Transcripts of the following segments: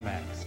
Max.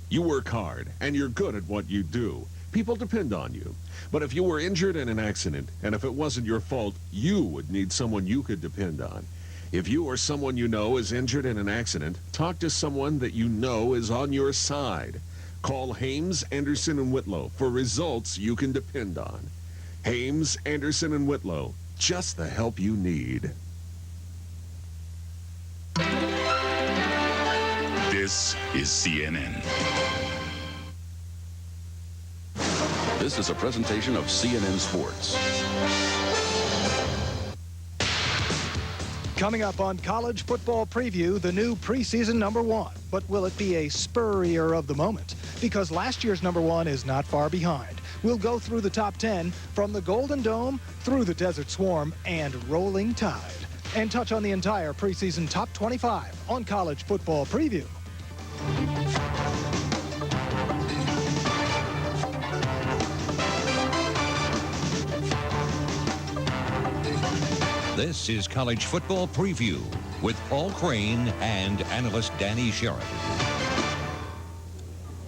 You work hard, and you're good at what you do. People depend on you. But if you were injured in an accident, and if it wasn't your fault, you would need someone you could depend on. If you or someone you know is injured in an accident, talk to someone that you know is on your side. Call Hames, Anderson, and Whitlow for results you can depend on. Hames, Anderson, and Whitlow, just the help you need. This is CNN. This is a presentation of CNN Sports. Coming up on College Football Preview, the new preseason #1. But will it be a Spurrier of the moment? Because last year's #1 is not far behind. We'll go through the top 10 from the Golden Dome through the Desert Swarm and Rolling Tide. And touch on the entire preseason top 25 on College Football Preview. This is College Football Preview with Paul Crane and analyst Danny Sheridan.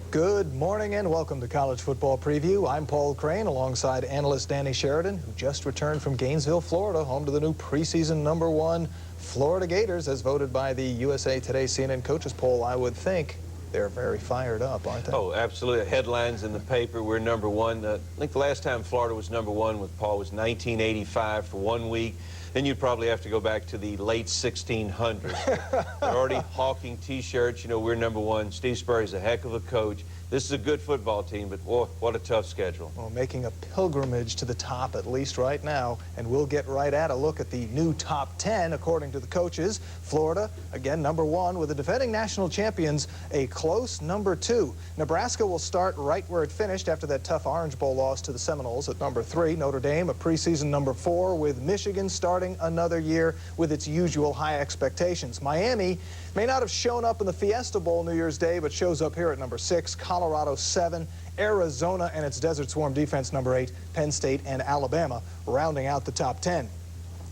Good morning and welcome to College Football Preview. I'm Paul Crane alongside analyst Danny Sheridan, who just returned from Gainesville, Florida, home to the new preseason #1 Florida Gators, as voted by the USA Today CNN Coaches Poll. I would think they're very fired up, aren't they? Oh, absolutely. Headlines in the paper, we're #1. I think the last time Florida was #1 with Paul was 1985 for 1 week. Then you'd probably have to go back to the late 1600s. They're already hawking T-shirts. You know, we're #1. Steve Spurrier's a heck of a coach. This is a good football team, but boy, what a tough schedule. Well, making a pilgrimage to the top, at least right now, and we'll get right at a look at the new top 10, according to the coaches. Florida, again, #1, with the defending national champions, a close #2. Nebraska will start right where it finished after that tough Orange Bowl loss to the Seminoles at #3. Notre Dame, a preseason #4, with Michigan starting another year with its usual high expectations. Miami may not have shown up in the Fiesta Bowl New Year's Day, but shows up here at #6. Colorado 7, Arizona and its Desert Swarm defense #8, Penn State and Alabama rounding out the top 10.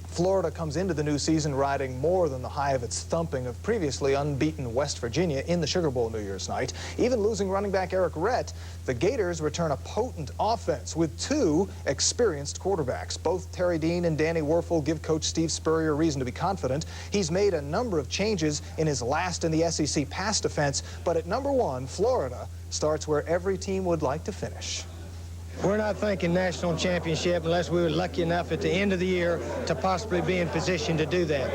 Florida comes into the new season riding more than the high of its thumping of previously unbeaten West Virginia in the Sugar Bowl New Year's night. Even losing running back Eric Rhett, the Gators return a potent offense with 2 experienced quarterbacks. Both Terry Dean and Danny Wuerffel give Coach Steve Spurrier reason to be confident. He's made a number of changes in his last in the SEC pass defense, but at #1, Florida starts where every team would like to finish. We're not thinking national championship unless we were lucky enough at the end of the year to possibly be in position to do that.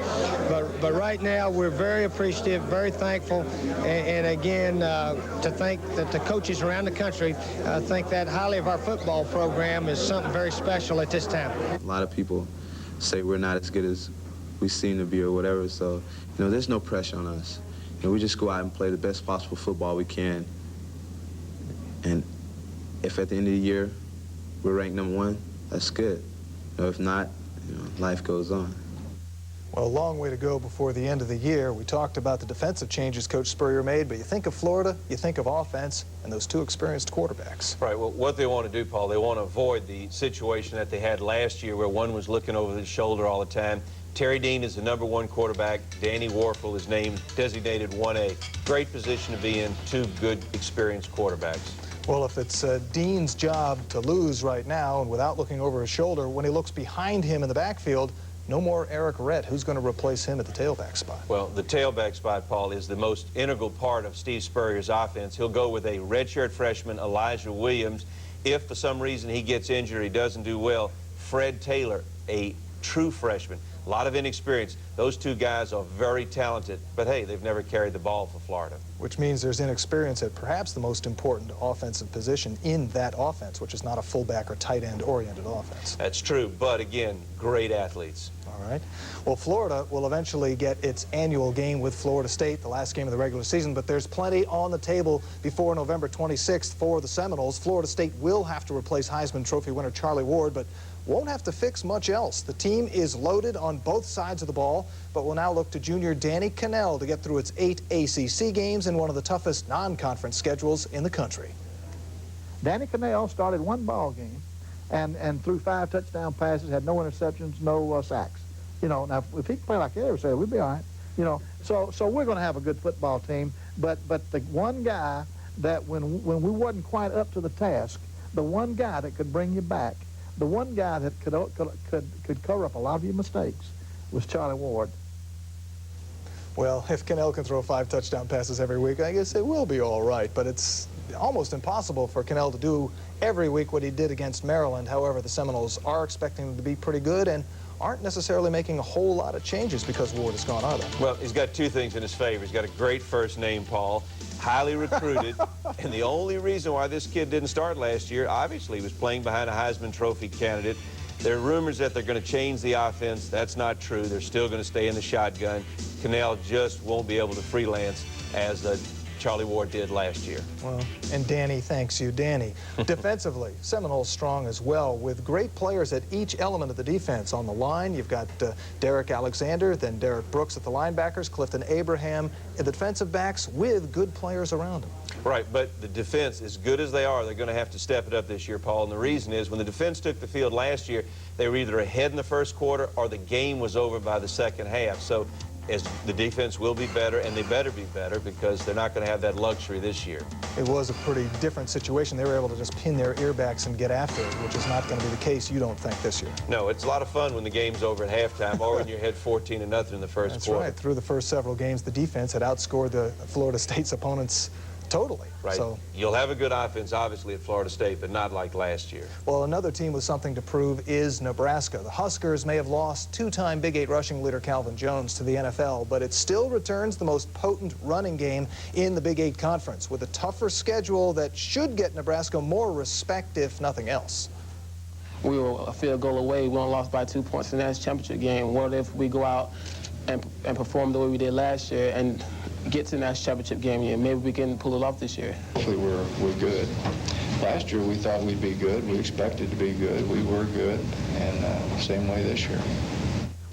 But right now, we're very appreciative, very thankful, and again, to think that the coaches around the country think that highly of our football program is something very special at this time. A lot of people say we're not as good as we seem to be or whatever, so, you know, there's no pressure on us. You know, we just go out and play the best possible football we can, and if at the end of the year we're ranked #1, that's good. You know, if not, you know, life goes on. Well, a long way to go before the end of the year. We talked about the defensive changes Coach Spurrier made, but you think of Florida, you think of offense, and those 2 experienced quarterbacks. Right, well, what they want to do, Paul, they want to avoid the situation that they had last year where one was looking over his shoulder all the time. Terry Dean is the #1 quarterback. Danny Wuerffel is named designated 1A. Great position to be in, 2 good, experienced quarterbacks. Well, if it's Dean's job to lose right now and without looking over his shoulder, when he looks behind him in the backfield, no more Eric Rhett. Who's going to replace him at the tailback spot? Well, the tailback spot, Paul, is the most integral part of Steve Spurrier's offense. He'll go with a redshirt freshman, Elijah Williams. If for some reason he gets injured or he doesn't do well, Fred Taylor, a true freshman. A lot of inexperience. Those 2 guys are very talented, but hey, they've never carried the ball for Florida. Which means there's inexperience at perhaps the most important offensive position in that offense, which is not a fullback or tight end oriented offense. That's true, but again, great athletes. All right. Well, Florida will eventually get its annual game with Florida State, the last game of the regular season, but there's plenty on the table before November 26th for the Seminoles. Florida State will have to replace Heisman Trophy winner Charlie Ward, but won't have to fix much else. The team is loaded on both sides of the ball, but will now look to junior Danny Kanell to get through its 8 ACC games in one of the toughest non-conference schedules in the country. Danny Kanell started 1 ball game and threw 5 touchdown passes, had no interceptions, no sacks. You know, now if he can play like that every Saturday, we'd be all right. You know, so we're going to have a good football team. But the one guy that when we wasn't quite up to the task, the one guy that could bring you back, the one guy that could cover up a lot of your mistakes was Charlie Ward. Well, if Cannell can throw 5 touchdown passes every week, I guess it will be all right. But it's almost impossible for Cannell to do every week what he did against Maryland. However, the Seminoles are expecting him to be pretty good and aren't necessarily making a whole lot of changes because Ward is gone, are they? Well, he's got 2 things in his favor. He's got a great first name, Paul, highly recruited, and the only reason why this kid didn't start last year, obviously, he was playing behind a Heisman Trophy candidate. There are rumors that they're going to change the offense. That's not true. They're still going to stay in the shotgun. Cannell just won't be able to freelance as Charlie Ward did last year. Well, and Danny thanks you, Danny. Defensively, Seminoles strong as well, with great players at each element of the defense. On the line, you've got Derek Alexander, then Derek Brooks at the linebackers, Clifton Abraham at the defensive backs, with good players around them. Right, but the defense, as good as they are, they're going to have to step it up this year, Paul. And the reason is when the defense took the field last year, they were either ahead in the first quarter or the game was over by the second half. So as the defense will be better, and they better be better because they're not going to have that luxury this year. It was a pretty different situation. They were able to just pin their earbacks and get after it, which is not going to be the case, you don't think, this year. No, it's a lot of fun when the game's over at halftime or when you're ahead 14-0 in the first quarter. That's right. Through the first several games, the defense had outscored the Florida State's opponents totally. Right. So you'll have a good offense, obviously, at Florida State, but not like last year. Well, another team with something to prove is Nebraska. The Huskers may have lost 2-time Big 8 rushing leader Calvin Jones to the NFL, but it still returns the most potent running game in the Big 8 Conference, with a tougher schedule that should get Nebraska more respect, if nothing else. We were a field goal away. We only lost by 2 points in the national championship game. What if we go out and perform the way we did last year and get to the national championship game? Yeah, maybe we can pull it off this year. Hopefully we're good. Last year we thought we'd be good. We expected to be good. We were good, and same way this year.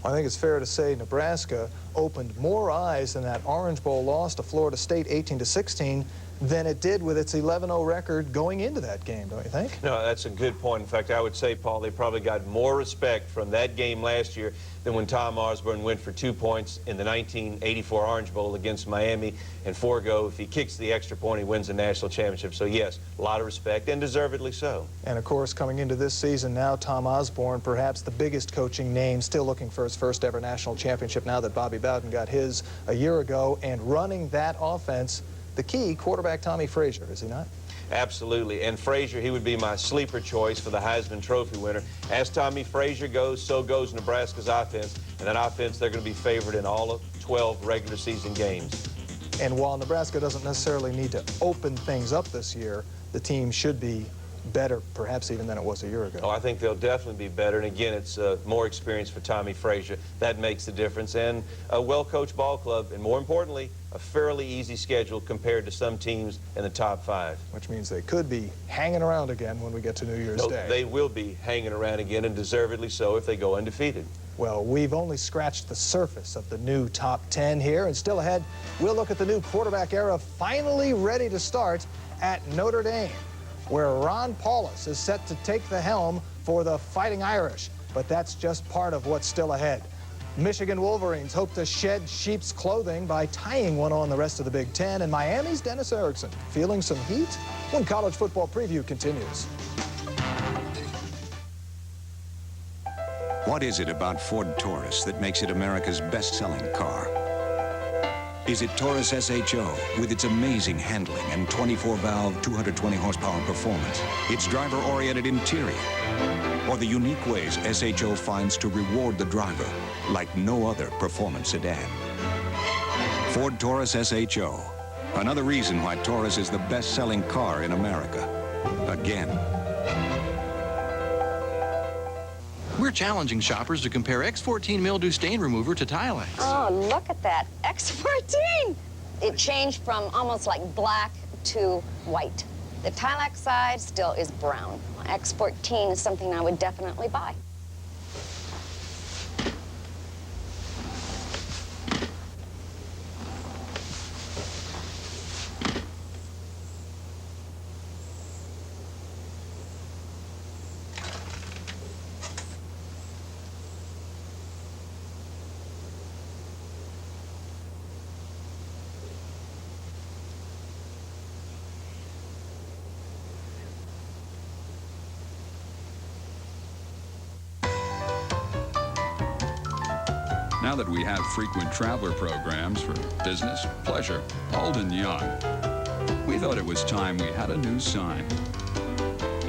I think it's fair to say Nebraska opened more eyes in that Orange Bowl loss to Florida State 18-16 than it did with its 11-0 record going into that game, don't you think? No, that's a good point. In fact, I would say, Paul, they probably got more respect from that game last year than when Tom Osborne went for 2 points in the 1984 Orange Bowl against Miami and forego. If he kicks the extra point, he wins the national championship. So, yes, a lot of respect, and deservedly so. And, of course, coming into this season now, Tom Osborne, perhaps the biggest coaching name, still looking for his first ever national championship now that Bobby Bowden got his a year ago, and running that offense. The key, quarterback Tommy Frazier, is he not? Absolutely. And Frazier, he would be my sleeper choice for the Heisman Trophy winner. As Tommy Frazier goes, so goes Nebraska's offense. And that offense, they're going to be favored in all of 12 regular season games. And while Nebraska doesn't necessarily need to open things up this year, the team should be better, perhaps even than it was a year ago. Oh, I think they'll definitely be better. And again, it's more experience for Tommy Frazier. That makes the difference. And a well-coached ball club, and more importantly, a fairly easy schedule compared to some teams in the top 5. Which means they could be hanging around again when we get to New Year's Day. They will be hanging around again, and deservedly so if they go undefeated. Well, we've only scratched the surface of the new top 10 here, and still ahead, we'll look at the new quarterback era finally ready to start at Notre Dame, where Ron Paulus is set to take the helm for the Fighting Irish. But that's just part of what's still ahead. Michigan Wolverines hope to shed sheep's clothing by tying one on the rest of the Big Ten, and Miami's Dennis Erickson feeling some heat when College Football Preview continues. What is it about Ford Taurus that makes it America's best-selling car? Is it Taurus SHO with its amazing handling and 24-valve, 220-horsepower performance, its driver-oriented interior, or the unique ways SHO finds to reward the driver like no other performance sedan? Ford Taurus SHO, another reason why Taurus is the best-selling car in America. Again. We're challenging shoppers to compare X14 mildew stain remover to Tilex. Oh, look at that. X14! It changed from almost like black to white. The Tilex side still is brown. X14 is something I would definitely buy. Now that we have frequent traveler programs for business, pleasure, old and young, we thought it was time we had a new sign.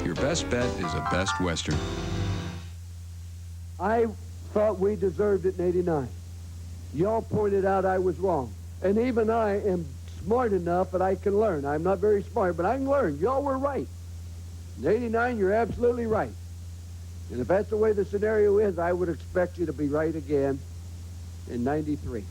Your best bet is a Best Western. I thought we deserved it in '89. Y'all pointed out I was wrong. And even I am smart enough that I can learn. I'm not very smart, but I can learn. Y'all were right. In '89, you're absolutely right. And if that's the way the scenario is, I would expect you to be right again in '93.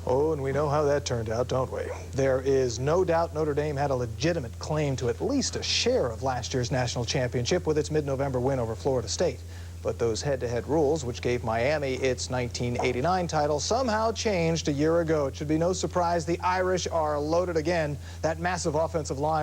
Oh, and we know how that turned out, don't we? There is no doubt Notre Dame had a legitimate claim to at least a share of last year's national championship with its mid-November win over Florida State. But those head-to-head rules, which gave Miami its 1989 title, somehow changed a year ago. It should be no surprise the Irish are loaded again. That massive offensive line